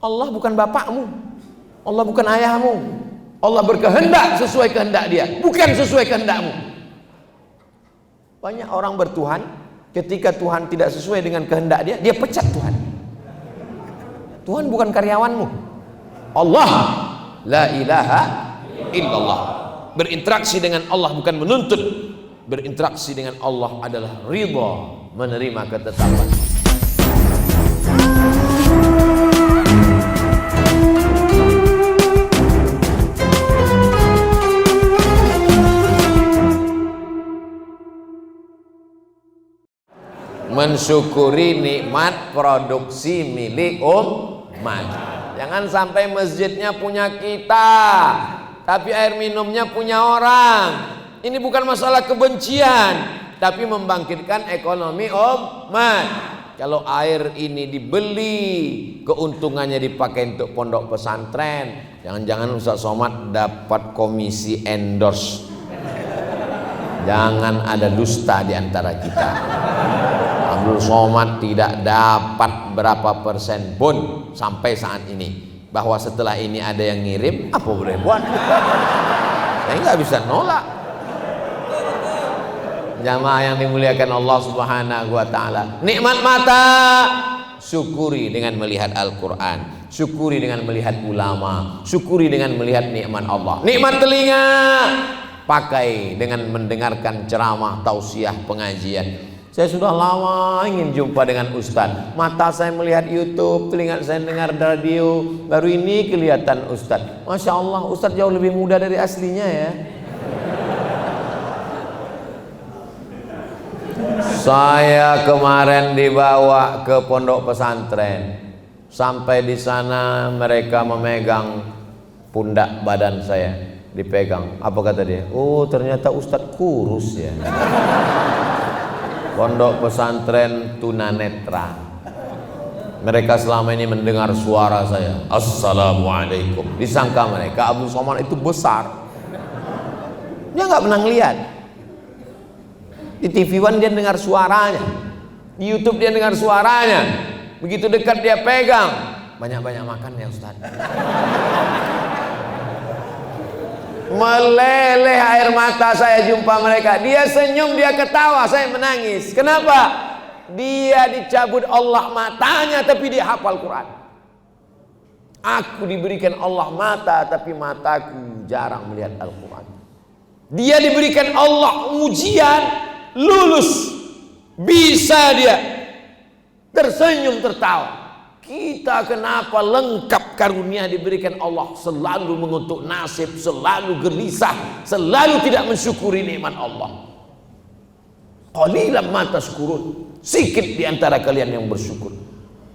Allah bukan bapakmu, Allah bukan ayahmu. Allah berkehendak sesuai kehendak Dia, bukan sesuai kehendakmu. Banyak orang bertuhan, ketika Tuhan tidak sesuai dengan kehendak dia, dia pecat Tuhan. Tuhan bukan karyawanmu. Allah la ilaha illallah. Berinteraksi dengan Allah bukan menuntut. Berinteraksi dengan Allah adalah ridha, menerima ketetapan. Mensyukuri nikmat produksi milik umat. Jangan sampai masjidnya punya kita, tapi air minumnya punya orang. Ini bukan masalah kebencian, tapi membangkitkan ekonomi umat. Kalau air ini dibeli, keuntungannya dipakai untuk pondok pesantren, jangan-jangan Ustaz Somad dapat komisi endorse. Jangan ada dusta di antara kita. Abdul Somad tidak dapat berapa persen pun sampai saat ini. Bahwa setelah ini ada yang ngirim, apa boleh buat? Saya nggak bisa nolak. Jamaah yang dimuliakan Allah Subhanahu wa Ta'ala, nikmat mata syukuri dengan melihat Al-Quran, syukuri dengan melihat ulama, syukuri dengan melihat nikmat Allah. Nikmat telinga pakai dengan mendengarkan ceramah, tausiah, pengajian. Saya sudah lama ingin jumpa dengan Ustadz. Mata saya melihat YouTube, telinga saya dengar radio. Baru ini kelihatan Ustadz. Masya Allah, Ustadz jauh lebih muda dari aslinya ya. Saya kemarin dibawa ke pondok pesantren. Sampai di sana mereka memegang pundak badan saya, dipegang. Apa kata dia? Oh, ternyata Ustadz kurus ya. Pondok pesantren tunanetra. Mereka selama ini mendengar suara saya, Assalamualaikum. Disangka mereka Abdul Somad itu besar. Dia nggak pernah ngeliat. Di TV One dia dengar suaranya, di YouTube dia dengar suaranya. Begitu dekat dia pegang. Banyak-banyak makan ya Ustaz. Meleleh air mata saya jumpa mereka. Dia senyum, dia ketawa, saya menangis. Kenapa? Dia dicabut Allah matanya, tapi dia hafal Quran. Aku diberikan Allah mata, tapi mataku jarang melihat Al-Quran. Dia diberikan Allah ujian, lulus, bisa dia tersenyum tertawa. Kita kenapa lengkap karunia diberikan Allah, selalu mengutuk nasib, selalu gelisah, selalu tidak mensyukuri nikmat Allah. Qalilan ma tashkurun, sikit di antara kalian yang bersyukur.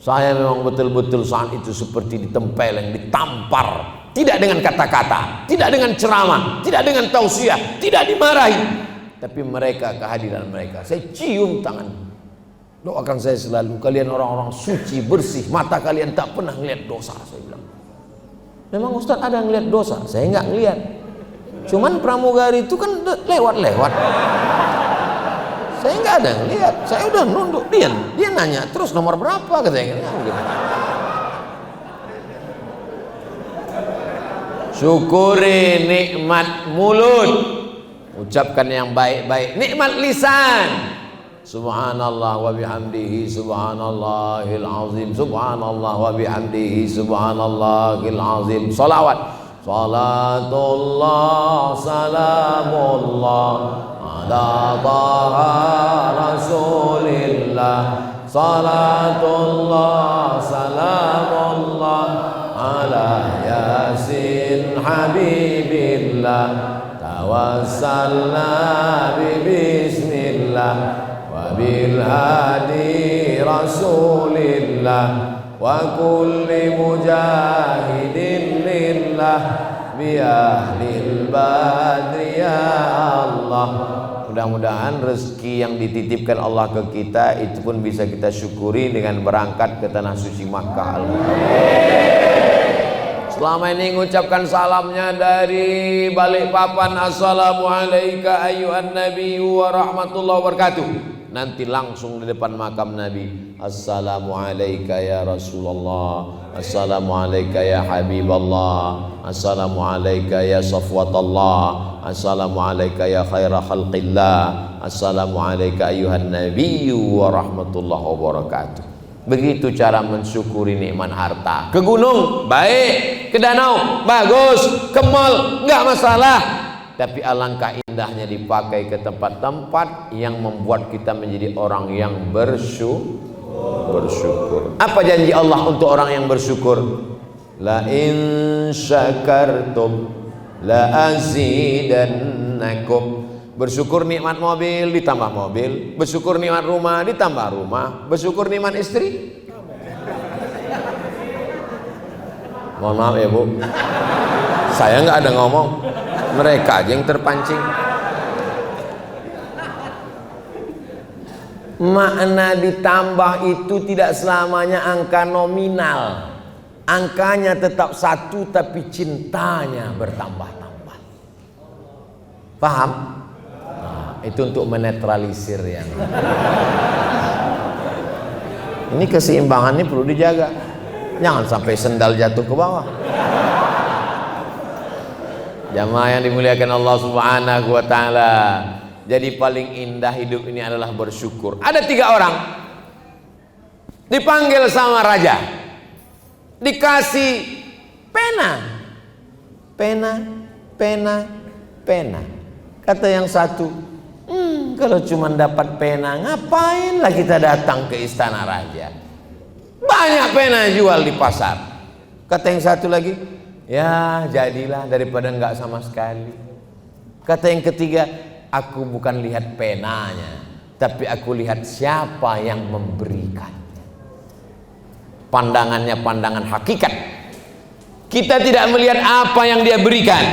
Saya memang betul-betul saat itu seperti ditempeleng, ditampar, tidak dengan kata-kata, tidak dengan ceramah, tidak dengan tausiah, tidak dimarahi, tapi mereka, kehadiran mereka, saya cium tangan. Doakan saya selalu, kalian orang-orang suci, bersih, mata kalian tak pernah ngeliat dosa. Saya bilang, memang Ustadz ada ngeliat dosa? Saya nggak ngeliat, cuman pramugari itu kan lewat-lewat. Saya nggak ada ngeliat, saya udah nunduk. Dia nanya terus nomor berapa, katanya gitu. Syukuri nikmat mulut, ucapkan yang baik-baik. Nikmat lisan, subhanallah wa bihamdihi subhanallahil azim, subhanallah wa bihamdihi subhanallahil azim. Salawat, salatullah salamullah ala taha rasulillah, salatullah salamullah ala yasin habibillah, tawassalna bismillah bil hadi rasulillah wa kulli mujahidin lillah bi ahlil badri ya Allah. Mudah-mudahan rezeki yang dititipkan Allah ke kita itu pun bisa kita syukuri dengan berangkat ke tanah suci Makkah. Selama ini mengucapkan salamnya dari Balikpapan, assalamualaikum ayyuhan nabiyyu wa rahmatullahi wabarakatuh. Nanti langsung di depan makam Nabi, assalamualaikum ya Rasulullah, Assalamualaikum ya Habiballah. Assalamualaikum ya Safwatallah. Assalamualaikum ya khaira khalqillah. Assalamualaikum ayuhan nabiyyu wa rahmatullahi wabarakatuh. Begitu cara mensyukuri nikmat harta. Ke gunung baik, ke danau bagus, ke mall nggak masalah. Tapi alangkah indahnya dipakai ke tempat-tempat yang membuat kita menjadi orang yang bersyukur. Apa janji Allah untuk orang yang bersyukur? La in syakartum la azidannakum. Bersyukur nikmat mobil ditambah mobil, bersyukur nikmat rumah ditambah rumah, bersyukur nikmat istri. Mohon maaf ya Bu, saya nggak ada ngomong, mereka aja yang terpancing. Makna ditambah itu tidak selamanya angka nominal. Angkanya tetap satu tapi cintanya bertambah-tambah. Paham? Nah, itu untuk menetralisir yang ini keseimbangan ini perlu dijaga. Jangan sampai sendal jatuh ke bawah. Jamaah yang dimuliakan Allah Subhanahu wa taala. Jadi paling indah hidup ini adalah bersyukur. Ada 3 orang dipanggil sama raja, dikasih pena. Kata yang satu, kalau cuma dapat pena, ngapainlah kita datang ke istana raja? Banyak pena jual di pasar. Kata yang satu lagi, ya jadilah daripada enggak sama sekali. Kata yang ketiga, aku bukan lihat penanya, tapi aku lihat siapa yang memberikan. Pandangannya pandangan hakikat. Kita tidak melihat apa yang dia berikan,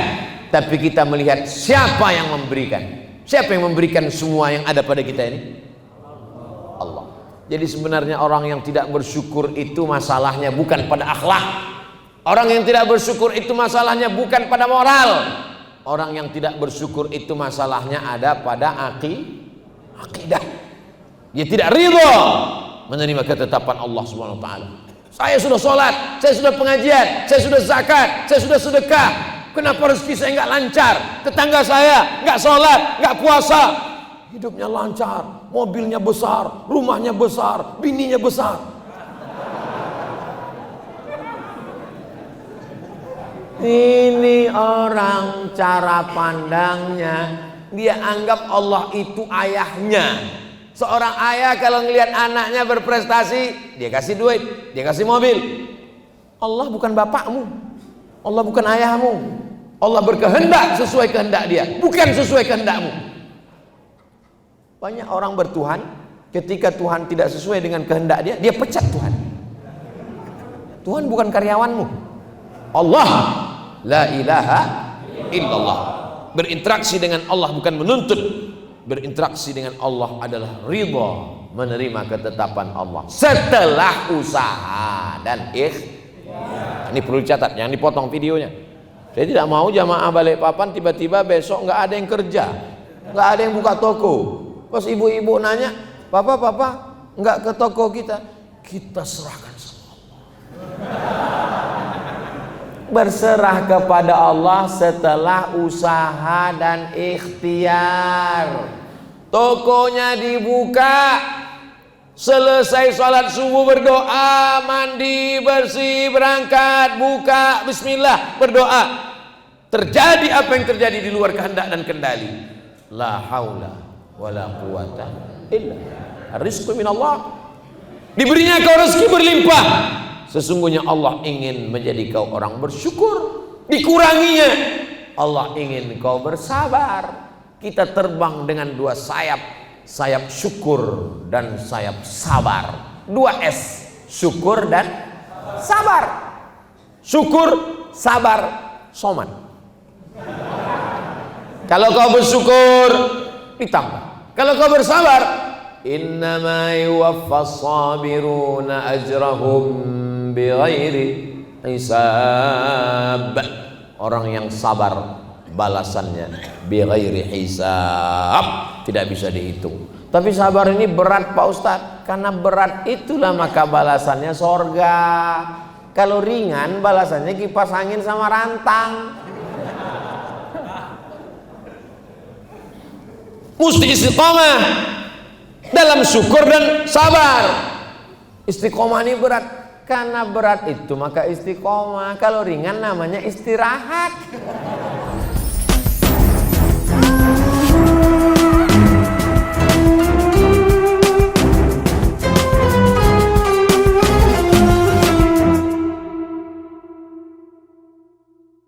tapi kita melihat siapa yang memberikan. Siapa yang memberikan semua yang ada pada kita ini? Allah. Jadi sebenarnya orang yang tidak bersyukur itu masalahnya bukan pada akhlak. Orang yang tidak bersyukur itu masalahnya bukan pada moral. Orang yang tidak bersyukur itu masalahnya ada pada akidah. Dia tidak ridha menerima ketetapan Allah Subhanahu wa taala. Saya sudah sholat, saya sudah pengajian, saya sudah zakat, saya sudah sedekah. Kenapa rezeki saya nggak lancar? Tetangga saya nggak sholat, nggak puasa. Hidupnya lancar, mobilnya besar, rumahnya besar, bininya besar. Ini orang cara pandangnya, dia anggap Allah itu ayahnya. Seorang ayah kalau ngelihat anaknya berprestasi, dia kasih duit, dia kasih mobil. Allah bukan bapakmu, Allah bukan ayahmu. Allah berkehendak sesuai kehendak dia, bukan sesuai kehendakmu. Banyak orang bertuhan, ketika Tuhan tidak sesuai dengan kehendak dia, dia pecat Tuhan. Tuhan bukan karyawanmu. Allah la ilaha illallah. Berinteraksi dengan Allah bukan menuntut. Berinteraksi dengan Allah adalah ridha, menerima ketetapan Allah setelah usaha dan ikhtiar. Ini perlu dicatat, jangan dipotong videonya. Saya tidak mau jamaah Balikpapan tiba-tiba besok nggak ada yang kerja, nggak ada yang buka toko. Pas ibu-ibu nanya, papa nggak ke toko kita serahkan sama Allah. Berserah kepada Allah setelah usaha dan ikhtiar. Tokonya dibuka, selesai sholat subuh berdoa, mandi bersih, berangkat, buka, bismillah, berdoa. Terjadi apa yang terjadi di luar kehendak dan kendali. La haula wala quwata illa rizqu minallah. Diberinya kau rezeki berlimpah, sesungguhnya Allah ingin menjadi kau orang bersyukur. Dikuranginya, Allah ingin kau bersabar. Kita terbang dengan 2 sayap, sayap syukur dan sayap sabar. 2 S, syukur dan sabar. Syukur, sabar, soman. Kalau kau bersyukur, ditambah. Kalau kau bersabar, innama yuwaffas sabiruna ajrahum bighairi hisab. Orang yang sabar balasannya bighairi hisab, tidak bisa dihitung. Tapi sabar ini berat Pak Ustadz, karena berat itulah maka balasannya sorga. Kalau ringan balasannya kipas angin sama rantang. Mesti istiqomah dalam syukur dan sabar. Istiqomah ini berat, karena berat itu maka istiqomah. Kalau ringan namanya istirahat.